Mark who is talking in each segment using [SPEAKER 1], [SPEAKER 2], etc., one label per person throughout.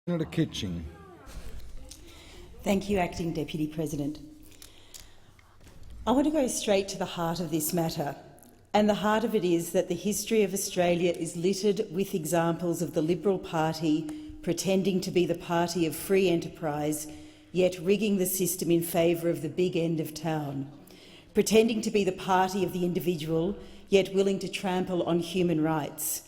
[SPEAKER 1] Senator Kitching.
[SPEAKER 2] Thank you, Acting Deputy President. I want to go straight to the heart of this matter, and the heart of it is that the history of Australia is littered with examples of the Liberal Party pretending to be the party of free enterprise, yet rigging the system in favour of the big end of town, pretending to be the party of the individual, yet willing to trample on human rights,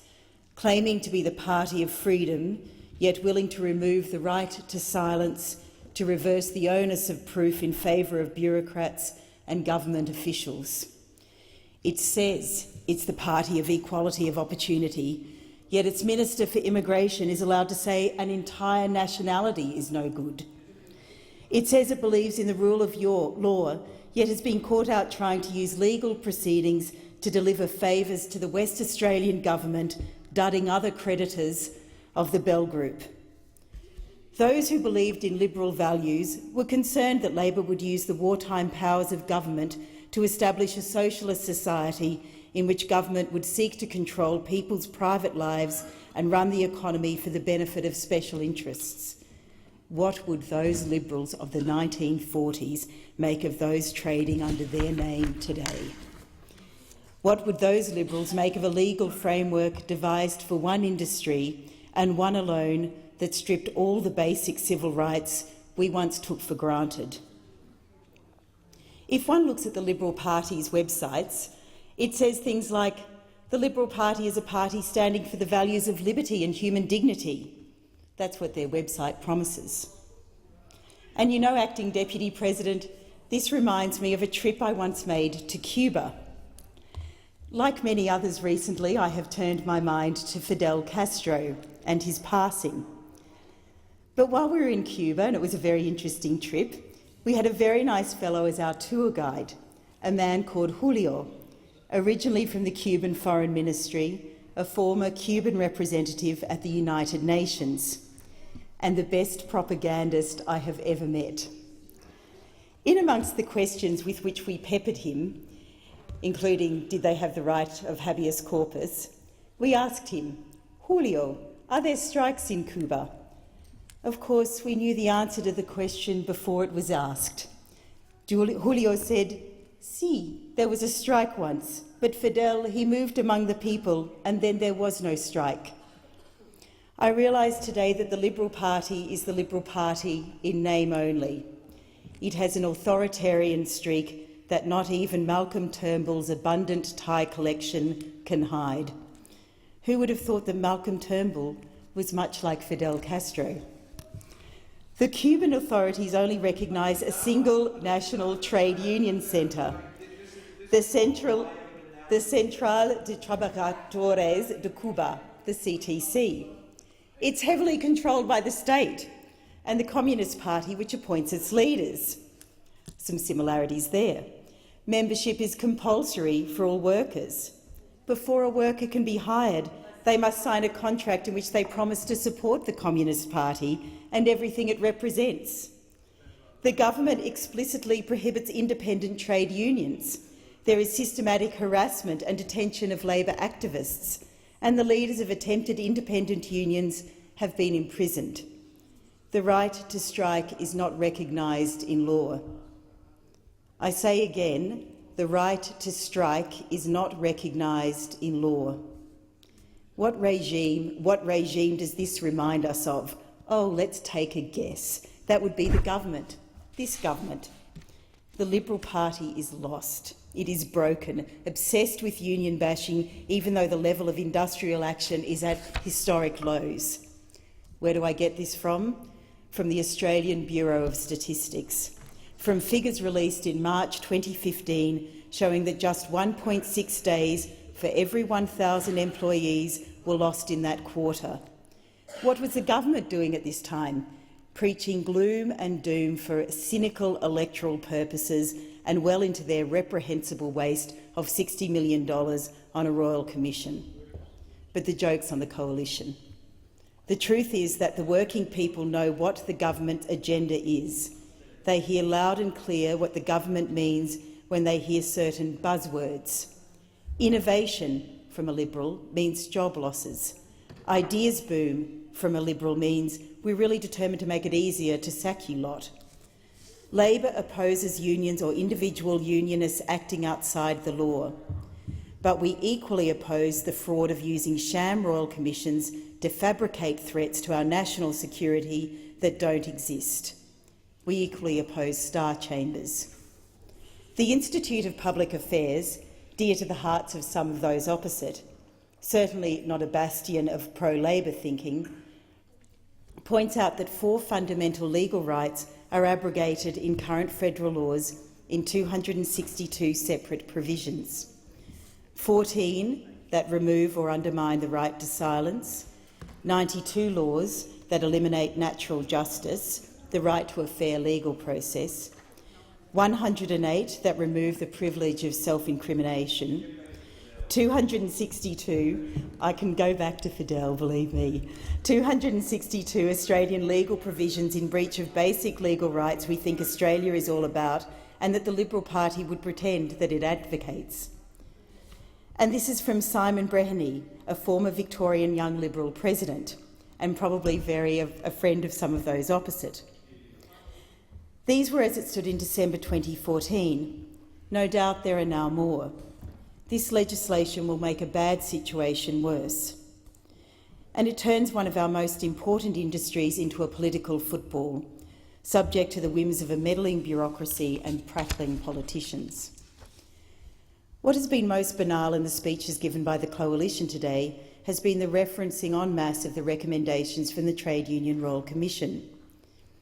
[SPEAKER 2] claiming to be the party of freedom, yet willing to remove the right to silence, to reverse the onus of proof in favour of bureaucrats and government officials. It says it's the party of equality of opportunity, yet its Minister for Immigration is allowed to say an entire nationality is no good. It says it believes in the rule of law, yet has been caught out trying to use legal proceedings to deliver favours to the West Australian government, dudding other creditors of the Bell Group. Those who believed in Liberal values were concerned that Labor would use the wartime powers of government to establish a socialist society in which government would seek to control people's private lives and run the economy for the benefit of special interests. What would those Liberals of the 1940s make of those trading under their name today? What would those Liberals make of a legal framework devised for one industry and one alone that stripped all the basic civil rights we once took for granted? If one looks at the Liberal Party's websites, it says things like, the Liberal Party is a party standing for the values of liberty and human dignity. That's what their website promises. And you know, Acting Deputy President, this reminds me of a trip I once made to Cuba. Like many others recently, I have turned my mind to Fidel Castro and his passing. But while we were in Cuba, and it was a very interesting trip, we had a very nice fellow as our tour guide, a man called Julio, originally from the Cuban Foreign Ministry, a former Cuban representative at the United Nations, and the best propagandist I have ever met. In amongst the questions with which we peppered him, including did they have the right of habeas corpus, we asked him, Julio, are there strikes in Cuba? Of course, we knew the answer to the question before it was asked. Julio said, "Sí, there was a strike once, but Fidel, he moved among the people and then there was no strike." I realise today that the Liberal Party is the Liberal Party in name only. It has an authoritarian streak that not even Malcolm Turnbull's abundant tie collection can hide. Who would have thought that Malcolm Turnbull was much like Fidel Castro? The Cuban authorities only recognise a single national trade union centre, the Central de Trabajadores de Cuba, the CTC. It's heavily controlled by the state and the Communist Party, which appoints its leaders. Some similarities there. Membership is compulsory for all workers. Before a worker can be hired, they must sign a contract in which they promise to support the Communist Party and everything it represents. The government explicitly prohibits independent trade unions. There is systematic harassment and detention of labour activists, and the leaders of attempted independent unions have been imprisoned. The right to strike is not recognised in law. I say again, the right to strike is not recognised in law. What regime does this remind us of? Oh, let's take a guess. That would be the government, this government. The Liberal Party is lost. It is broken, obsessed with union bashing, even though the level of industrial action is at historic lows. Where do I get this from? From the Australian Bureau of Statistics, from figures released in March 2015 showing that just 1.6 days for every 1,000 employees were lost in that quarter. What was the government doing at this time? Preaching gloom and doom for cynical electoral purposes and well into their reprehensible waste of $60 million on a royal commission. But the joke's on the coalition. The truth is that the working people know what the government agenda is. They hear loud and clear what the government means when they hear certain buzzwords. Innovation, from a Liberal, means job losses. Ideas boom from a Liberal means we're really determined to make it easier to sack you lot. Labor opposes unions or individual unionists acting outside the law, but we equally oppose the fraud of using sham royal commissions to fabricate threats to our national security that don't exist. We equally oppose star chambers. The Institute of Public Affairs, dear to the hearts of some of those opposite, certainly not a bastion of pro-Labor thinking, points out that 4 fundamental legal rights are abrogated in current federal laws in 262 separate provisions. 14 that remove or undermine the right to silence, 92 laws that eliminate natural justice, the right to a fair legal process, 108 that remove the privilege of self-incrimination, 262, I can go back to Fidel, believe me, 262 Australian legal provisions in breach of basic legal rights we think Australia is all about and that the Liberal Party would pretend that it advocates. And this is from Simon Breheny, a former Victorian Young Liberal president, and probably a friend of some of those opposite. These were as it stood in December 2014. No doubt there are now more. This legislation will make a bad situation worse. And it turns one of our most important industries into a political football, subject to the whims of a meddling bureaucracy and prattling politicians. What has been most banal in the speeches given by the Coalition today has been the referencing en masse of the recommendations from the Trade Union Royal Commission.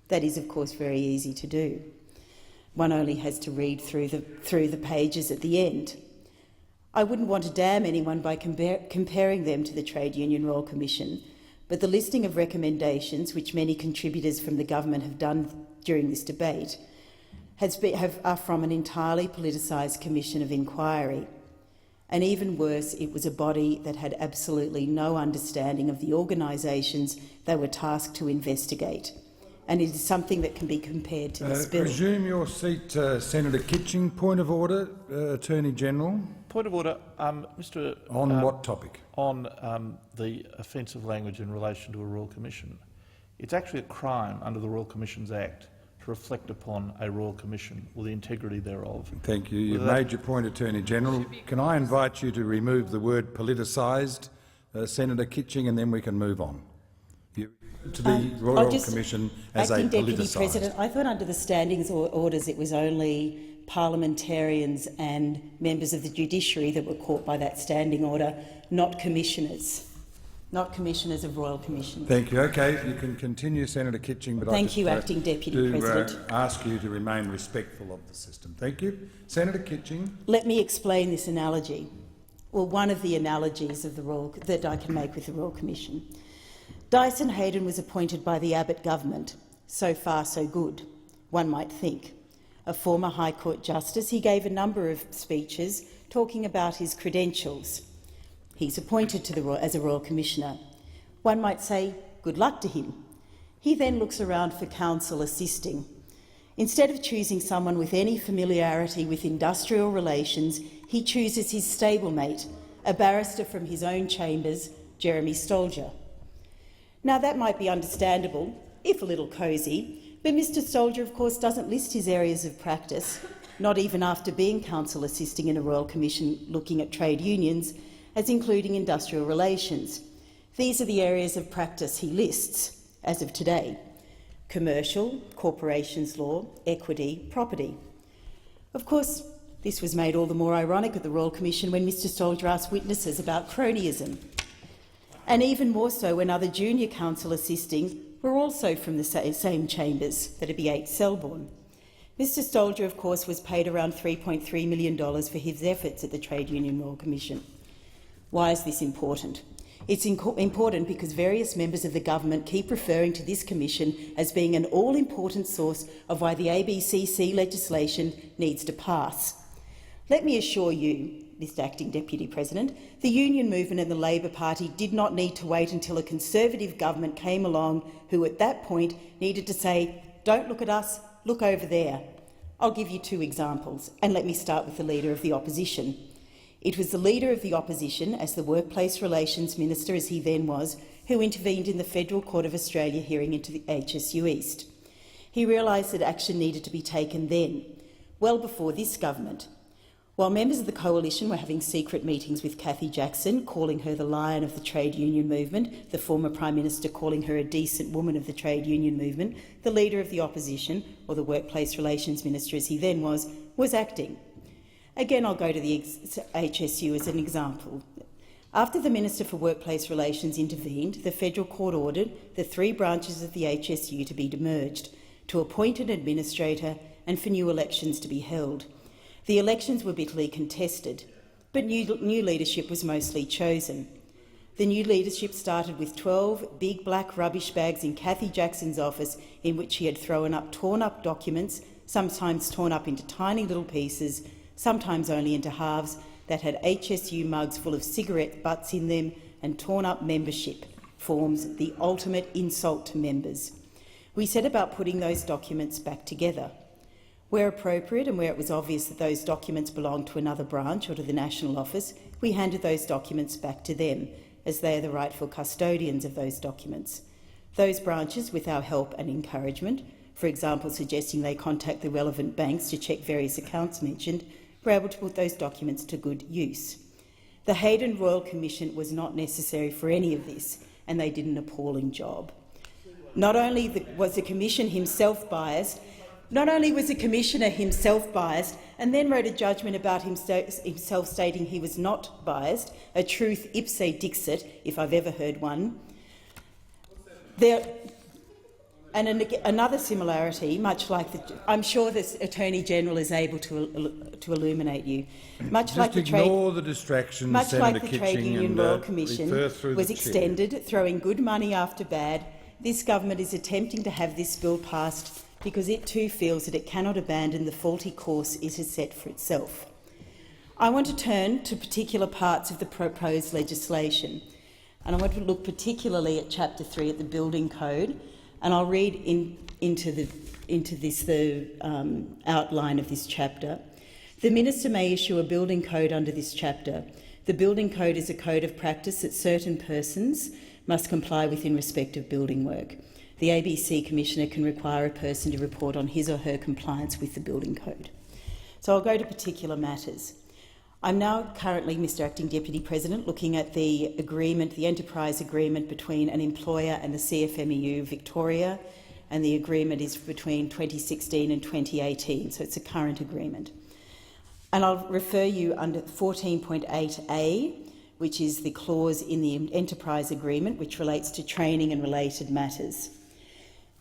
[SPEAKER 2] That is, of course, very easy to do. One only has to read through the pages at the end. I wouldn't want to damn anyone by comparing them to the Trade Union Royal Commission, but the listing of recommendations, which many contributors from the government have done during this debate, are from an entirely politicised commission of inquiry. And even worse, it was a body that had absolutely no understanding of the organisations they were tasked to investigate. And it is something that can be compared to this bill.
[SPEAKER 1] Resume your seat, Senator Kitching. Point of order, Attorney General.
[SPEAKER 3] Point of order, Mr.
[SPEAKER 1] On what topic?
[SPEAKER 3] On the offensive language in relation to a Royal Commission. It's actually a crime under the Royal Commissions Act to reflect upon a Royal Commission or the integrity thereof.
[SPEAKER 1] Thank you. You've made your point, Attorney General. Can I invite you to remove the word politicised, Senator Kitching, and then we can move on to the Royal Commission as a politicised.
[SPEAKER 2] Acting Deputy President, I thought under the standings orders it was only parliamentarians and members of the judiciary that were caught by that standing order, not commissioners. Not commissioners of Royal Commission.
[SPEAKER 1] Thank you. Okay, you can continue, Senator Kitching, but
[SPEAKER 2] Thank you, Acting Deputy President.
[SPEAKER 1] Ask you to remain respectful of the system. Thank you. Senator Kitching.
[SPEAKER 2] Let me explain this analogy, or one of the analogies of that I can make with the Royal Commission. Dyson Heydon was appointed by the Abbott government. So far, so good, one might think. A former High Court Justice, he gave a number of speeches talking about his credentials. He's appointed as a Royal Commissioner. One might say, good luck to him. He then looks around for counsel assisting. Instead of choosing someone with any familiarity with industrial relations, he chooses his stablemate, a barrister from his own chambers, Jeremy Stolger. Now, that might be understandable, if a little cosy, but Mr Stolger, of course, doesn't list his areas of practice, not even after being counsel assisting in a Royal Commission looking at trade unions, as including industrial relations. These are the areas of practice he lists, as of today: commercial, corporations law, equity, property. Of course, this was made all the more ironic at the Royal Commission when Mr Stolger asked witnesses about cronyism, and even more so when other junior counsel assisting were also from the same chambers, that'd be 8 Selborne. Mr Stolger, of course, was paid around $3.3 million for his efforts at the Trade Union Royal Commission. Why is this important? It's important because various members of the government keep referring to this commission as being an all-important source of why the ABCC legislation needs to pass. Let me assure you, Mr Acting Deputy President, the union movement and the Labor Party did not need to wait until a Conservative government came along who at that point needed to say, don't look at us, look over there. I'll give you 2 examples, and let me start with the Leader of the Opposition. It was the Leader of the Opposition, as the Workplace Relations Minister as he then was, who intervened in the Federal Court of Australia hearing into the HSU East. He realised that action needed to be taken then, well before this government. While members of the Coalition were having secret meetings with Cathy Jackson, calling her the lion of the trade union movement, the former Prime Minister calling her a decent woman of the trade union movement, the Leader of the Opposition, or the Workplace Relations Minister as he then was acting. Again, I'll go to the HSU as an example. After the Minister for Workplace Relations intervened, the Federal Court ordered the 3 branches of the HSU to be demerged, to appoint an administrator and for new elections to be held. The elections were bitterly contested, but new leadership was mostly chosen. The new leadership started with 12 big black rubbish bags in Cathy Jackson's office in which she had thrown up torn-up documents, sometimes torn up into tiny little pieces, sometimes only into halves, that had HSU mugs full of cigarette butts in them and torn-up membership forms, the ultimate insult to members. We set about putting those documents back together. Where appropriate and where it was obvious that those documents belonged to another branch or to the National Office, we handed those documents back to them, as they are the rightful custodians of those documents. Those branches, with our help and encouragement, for example suggesting they contact the relevant banks to check various accounts mentioned, were able to put those documents to good use. The Hayden Royal Commission was not necessary for any of this, and they did an appalling job. Not only was the Commissioner himself biased, and then wrote a judgment about himself stating he was not biased, a truth ipse dixit, if I've ever heard one. Another similarity, much like I'm sure the Attorney-General is able to illuminate you. Much like the Trade Union Royal Commission was extended, throwing good money after bad, this government is attempting to have this bill passed because it too feels that it cannot abandon the faulty course it has set for itself. I want to turn to particular parts of the proposed legislation, and I want to look particularly at Chapter 3 at the Building Code, and I'll read into the outline of this chapter. The Minister may issue a building code under this chapter. The building code is a code of practice that certain persons must comply with in respect of building work. The ABC Commissioner can require a person to report on his or her compliance with the building code. So I'll go to particular matters. I'm now currently, Mr Acting Deputy President, looking at the agreement, the enterprise agreement between an employer and the CFMEU Victoria, and the agreement is between 2016 and 2018, so it's a current agreement. And I'll refer you under 14.8a, which is the clause in the enterprise agreement which relates to training and related matters.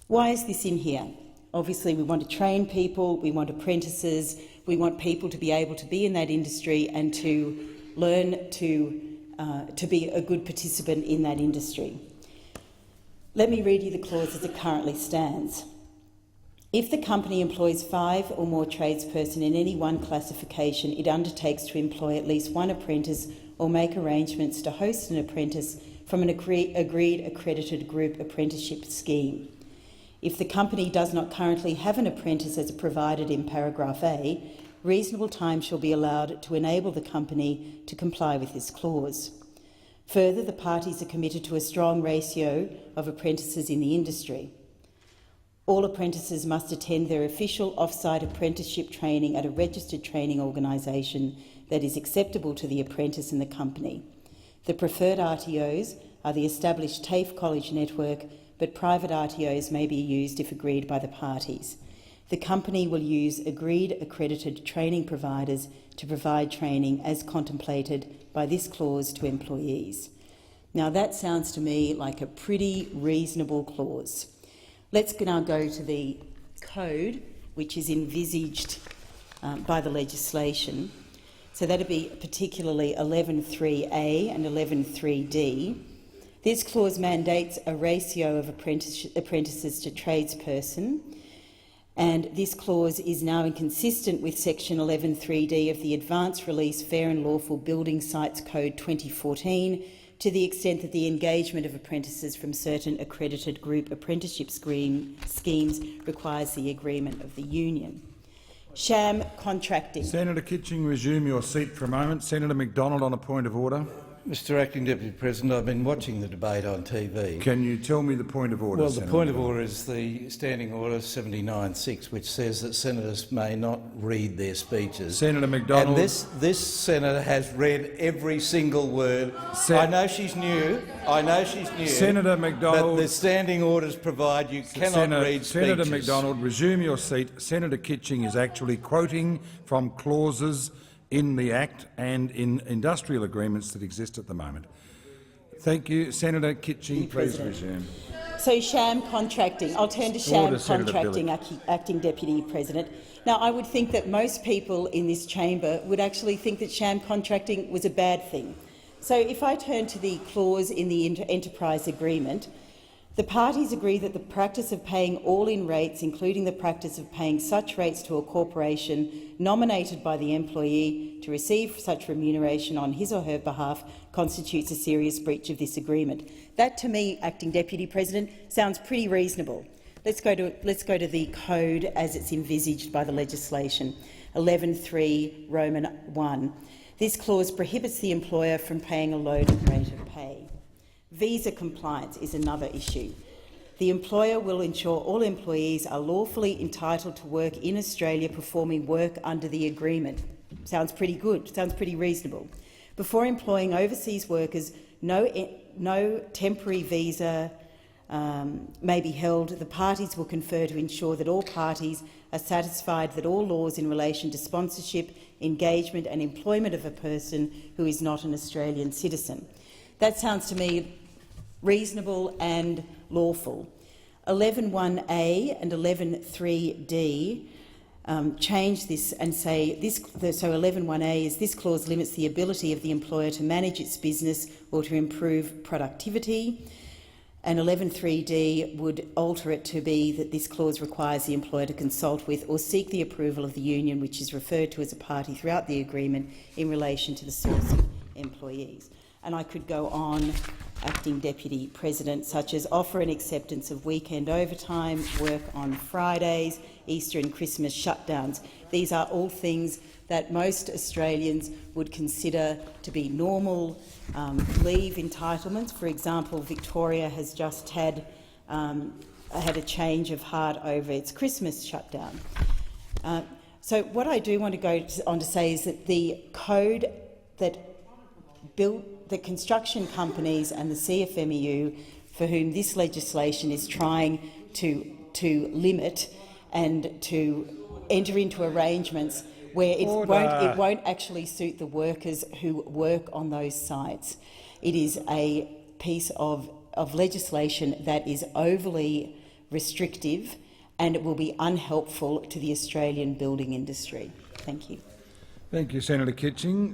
[SPEAKER 2] Why is this in here? Obviously, we want to train people, we want apprentices, we want people to be able to be in that industry and to learn to be a good participant in that industry. Let me read you the clause as it currently stands. If the company employs 5 or more tradesperson in any one classification, it undertakes to employ at least one apprentice or make arrangements to host an apprentice from an agreed accredited group apprenticeship scheme. If the company does not currently have an apprentice as provided in paragraph A, reasonable time shall be allowed to enable the company to comply with this clause. Further, the parties are committed to a strong ratio of apprentices in the industry. All apprentices must attend their official off-site apprenticeship training at a registered training organisation that is acceptable to the apprentice and the company. The preferred RTOs are the established TAFE college network, but private RTOs may be used if agreed by the parties. The company will use agreed accredited training providers to provide training as contemplated by this clause to employees. Now that sounds to me like a pretty reasonable clause. Let's now go to the code which is envisaged by the legislation. So that would be particularly 11.3a and 11.3d. This clause mandates a ratio of apprentices to tradesperson, and this clause is now inconsistent with section 11.3d of the Advanced Release Fair and Lawful Building Sites Code 2014, to the extent that the engagement of apprentices from certain accredited group apprenticeship schemes requires the agreement of the union. Sham contracting.
[SPEAKER 1] Senator Kitching, resume your seat for a moment. Senator McDonald on a point of order.
[SPEAKER 4] Mr Acting Deputy President, I've been watching the debate on TV.
[SPEAKER 1] Can you tell me the point of order?
[SPEAKER 4] Well,
[SPEAKER 1] Senator
[SPEAKER 4] the point of
[SPEAKER 1] McDonald?
[SPEAKER 4] order is the Standing Order 79.6, which says that senators may not read their speeches.
[SPEAKER 1] Senator McDonald.
[SPEAKER 4] And this senator has read every single word. I know she's new. I know she's new.
[SPEAKER 1] Senator McDonald.
[SPEAKER 4] But the standing orders provide you cannot read speeches.
[SPEAKER 1] Senator McDonald, resume your seat. Senator Kitching is actually quoting from clauses in the Act and in industrial agreements that exist at the moment. Thank you. Senator Kitching, please resume.
[SPEAKER 2] So sham contracting. I'll turn to sham
[SPEAKER 1] Order, Senator
[SPEAKER 2] contracting, Acting Deputy President. Now, I would think that most people in this chamber would actually think that sham contracting was a bad thing. So if I turn to the clause in the enterprise agreement, the parties agree that the practice of paying all-in rates, including the practice of paying such rates to a corporation nominated by the employee to receive such remuneration on his or her behalf, constitutes a serious breach of this agreement. That, to me, Acting Deputy President, sounds pretty reasonable. Let's go to the code as it's envisaged by the legislation, 11.3 Roman 1. This clause prohibits the employer from paying a loaded rate of pay. Visa compliance is another issue. The employer will ensure all employees are lawfully entitled to work in Australia performing work under the agreement. Sounds pretty good, sounds pretty reasonable. Before employing overseas workers, no temporary visa may be held. The parties will confer to ensure that all parties are satisfied that all laws in relation to sponsorship, engagement and employment of a person who is not an Australian citizen. That sounds to me reasonable and lawful. 11.1a and 11.3d change this and say this. So 11.1a is this clause limits the ability of the employer to manage its business or to improve productivity, and 11.3d would alter it to be that this clause requires the employer to consult with or seek the approval of the union, which is referred to as a party throughout the agreement in relation to the source of employees. And I could go on, Acting Deputy President, such as offer and acceptance of weekend overtime, work on Fridays, Easter and Christmas shutdowns. These are all things that most Australians would consider to be normal leave entitlements. For example, Victoria has just had a change of heart over its Christmas shutdown. So what I do want to go on to say is that the code that built the construction companies and the CFMEU, for whom this legislation is trying to limit and to enter into arrangements where it won't actually suit the workers who work on those sites. It is a piece of legislation that is overly restrictive, and it will be unhelpful to the Australian building industry. Thank you.
[SPEAKER 1] Thank you, Senator Kitching.